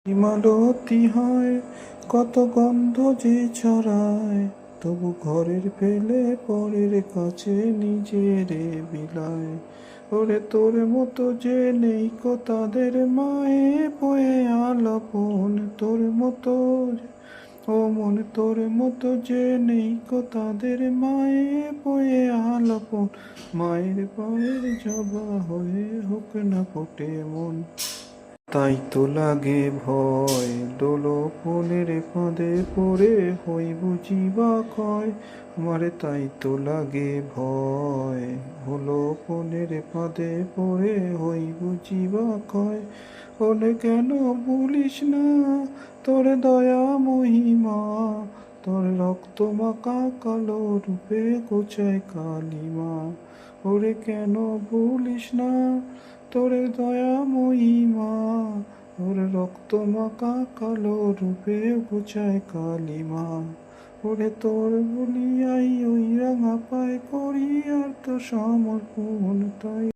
ইমারতি হয় কত গন্ধ যে ছড়ায়, তবু ঘরের ফেলে পরের কাছে নিজেরে বিলায়। ওরে তোর মতো যে নেই কো তাদের মায়ে বয়ে আলাপন, তোর মতো ও মন তোর মতো যে নেই কো তাদের মায়ে বয়ে আলাপন। মায়ের পায়ের জবা হয়ে হোক না ফোটে মন, তাই তো লাগে ভয় দোলপনের ফাঁদে পড়ে হই বুঝি বা কয়। আমারে তাই তো লাগে ভয় দোলপনের ফাঁদে পড়ে হই বুঝি বা কয়। ওলে কেন বলিস না তোর দয়া মহিমা, তোর রক্ত মাখা কালো রূপে গোছায় কালিমা। ওরে কেন বলিস না তোর দয়া মহিমা, তোর রক্ত মাখা কালো রূপে গোছায় কালিমা। ওরে তোর বলিয়াই ওই রাঙা পায় করি আর তো সমর্পণ, তাই